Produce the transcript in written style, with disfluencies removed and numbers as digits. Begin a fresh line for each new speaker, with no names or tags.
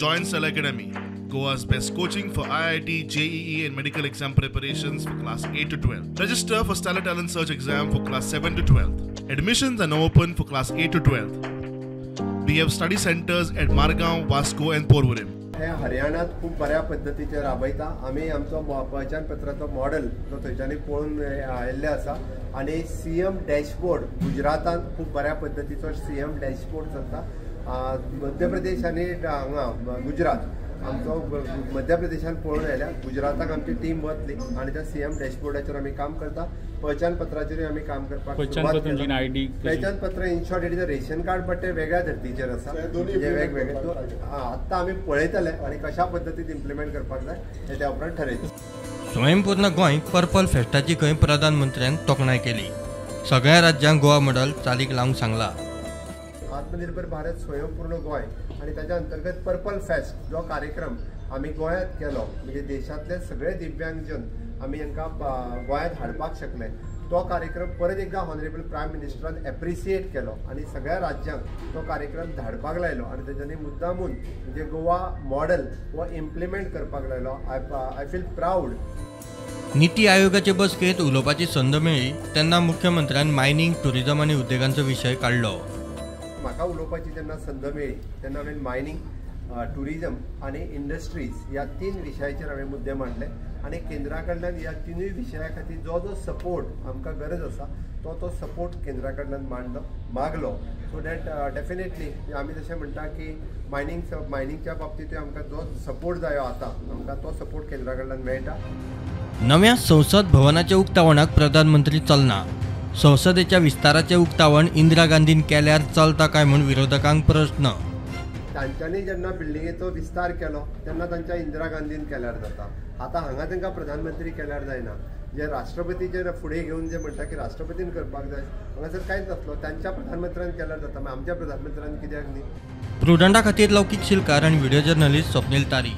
Join Cell Academy, Goa's best coaching for IIT, JEE and medical exam preparations for class 8 to 12. Register for Stellar Talent Search exam for class 7 to 12. Admissions are now open for class 8 to 12. We have study centers at Margaon, Vasco and Porvorim.
हरियाणात खूप बऱ्या पद्धतीचे राबयता आम्ही आमचो पहचान पत्राचो model तो थंयच्यानी पळोवन आयिल्ले आसा आणि सीएम डॅशबोर्ड गुजरातान खूप बऱ्या पद्धतीचो सीएम डॅशबोर्ड चलता मध्य प्रदेश आणि हांगा गुजरात आमचो मध्य प्रदेशान पळोवन आयल्या गुजराताक आमची टीम वतली आणि त्या सीएम डॅशबोर्डाचेर आमी काम करता पहचान पत्राचेर आमी काम करपाक पहचान पत्र in short it is a ration card but ते वेगळ्या धर्तीचेर आसा वेगवेगळे आत्तां आमी पळयतले आणि कशा पद्धतीन इम्प्लिमेंट करपाक जाय हे त्या उपरांत ठरयतले.
स्वयंपूर्ण गोंय पर्पल फेस्टाची खंय प्रधानमंत्र्यान तोखणाय केली. सगळ्या राज्यांक गोवा मॉडेल चालीक लावंक सांगला.
आत्मनिर्भर भारत स्वयंपूर्ण गोय आणि त्याच्या अंतर्गत पर्पल फेस्ट जो कार्यक्रम आम्ही गोयात केलो म्हणजे देशातले सगळे दिव्यांगजन आम्ही यांका गोयात हाडपाक शकले तो कार्यक्रम परत एकदा हॉनरेबल प्रायम मिनिस्टरान एप्रिशिएट केलो आणि सगळ्या राज्यांक तो कार्यक्रम धाडपाक लायलो आणि त्याच्यानी मुद्दामून म्हणजे गोवा मॉडेल वो इम्प्लिमेंट करपाक लायलो. I feel proud.
नीती आयोगाचे बसकेत उलोवपाची संद मेळ्ळी तेन्ना मुख्यमंत्र्यान मायनिंग टुरिझम आणि उद्योगांचो विशय काढलो.
म्हाका उलोवपाची जेन्ना संद मेळ्ळी तेन्ना हांवें मायनिंग टुरिझम आणि इंडस्ट्रीज या 3 विशयाचेर हांवें मुद्दे मांडले आणि केंद्रा कडल्यान ह्या 3 विशया खातीर जो जो सपोर्ट आमकां गरज आसा तो सपोर्ट केंद्रा कडल्यान मागलो सो डॅट डेफिनेटली आमी जशें म्हणटा की मायनिंगच्या बाबतींत आमकां जो सपोर्ट जाय आतां आमकां तो सपोर्ट केंद्रा कडल्यान मेळटा.
नव्या संसद भवनाच्या उक्तावणाक प्रधानमंत्री चलना. संसदेच्या विस्ताराचे उक्तावण इंदिरा गांधीन केल्यार चलता काय म्हूण विरोधकांक प्रश्न.
तांच्यांनी जेन्ना बिल्डिंगेचो विस्तार केलो तेन्ना तांच्या इंदिरा गांधीन केल्यार जाता. आतां हांगा तांकां प्रधानमंत्री केल्यार जायना. जे राष्ट्रपती जे फुडें घेवन जे म्हणटा की राष्ट्रपतीन करपाक जाय हांगासर कांयच नासलो तांच्या प्रधानमंत्र्यान केल्यार जाता मागीर आमच्या प्रधानमंत्र्यान कित्याक न्ही.
प्रुडंटा खातीर लौकीक शिलकार आनी व्हिडिओ जर्नलिस्ट स्वप्नील तारी.